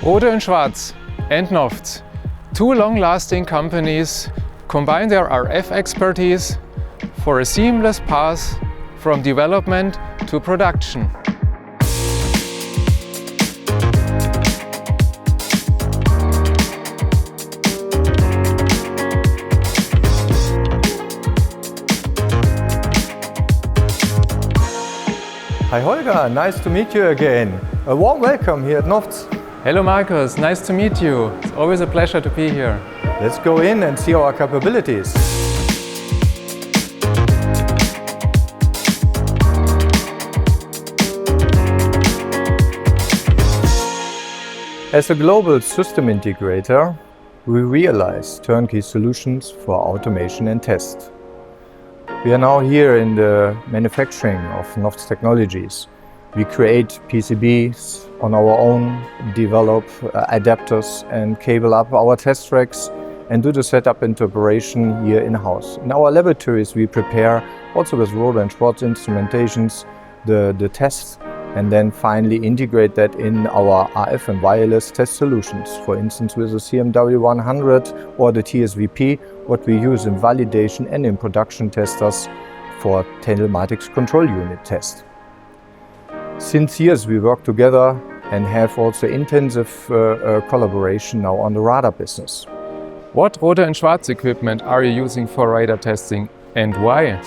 Rohde Schwarz and NOFFZ, two long-lasting companies, combine their RF expertise for a seamless path from development to production. Hi Holger, nice to meet you again. A warm welcome here at NOFFZ. Hello Markus, nice to meet you. It's always a pleasure to be here. Let's go in and see our capabilities. As a global system integrator, we realize turnkey solutions for automation and test. We are now here in the manufacturing of NOFFZ technologies. We create PCBs on our own, develop adapters and cable up our test tracks and do the setup into operation here in-house. In our laboratories we prepare, also with Rohde Schwarz instrumentations, the tests and then finally integrate that in our RF and wireless test solutions. For instance with the CMW 100 or the TSVP, what we use in validation and in production testers for telematics control unit test. Since years we work together and have also intensive collaboration now on the radar business. What Rohde Schwarz equipment are you using for radar testing and why?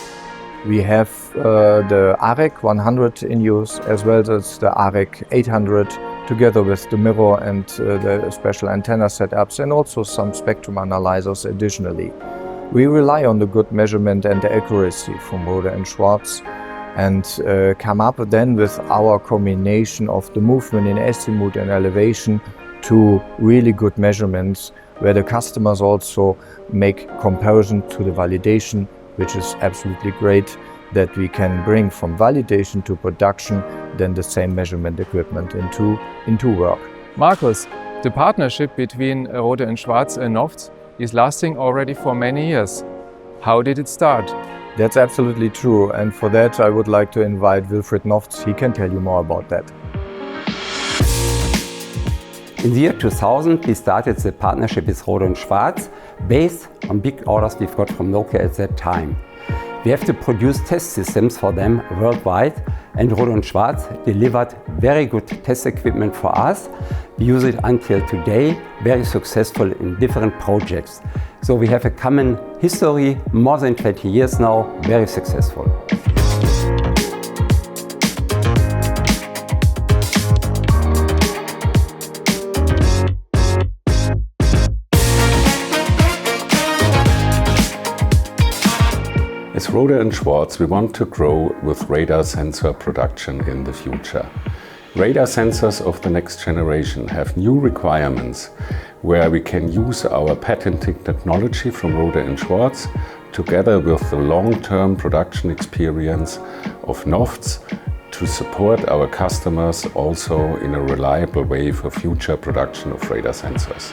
We have the AREC 100 in use as well as the AREC 800 together with the mirror and the special antenna setups and also some spectrum analyzers additionally. We rely on the good measurement and the accuracy from Rohde Schwarz and come up then with our combination of the movement in azimuth and elevation to really good measurements where the customers also make comparison to the validation, which is absolutely great that we can bring from validation to production then the same measurement equipment into work. Markus, the partnership between Rohde Schwarz and NOFFZ is lasting already for many years. How did it start? That's absolutely true, and for that I would like to invite Wilfried NOFFZ. He can tell you more about that. In the year 2000 we started the partnership with Rohde Schwarz based on big orders we've got from Nokia at that time. We have to produce test systems for them worldwide and Rohde Schwarz delivered very good test equipment for us. We use it until today, very successful in different projects. So we have a common history, more than 20 years now, very successful. As Rohde Schwarz, we want to grow with radar sensor production in the future. Radar sensors of the next generation have new requirements where we can use our patented technology from Rohde Schwarz together with the long-term production experience of NOFFZ to support our customers also in a reliable way for future production of radar sensors.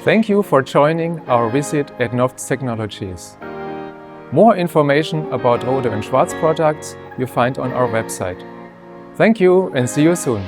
Thank you for joining our visit at NOFFZ Technologies. More information about Rohde Schwarz products you find on our website. Thank you and see you soon.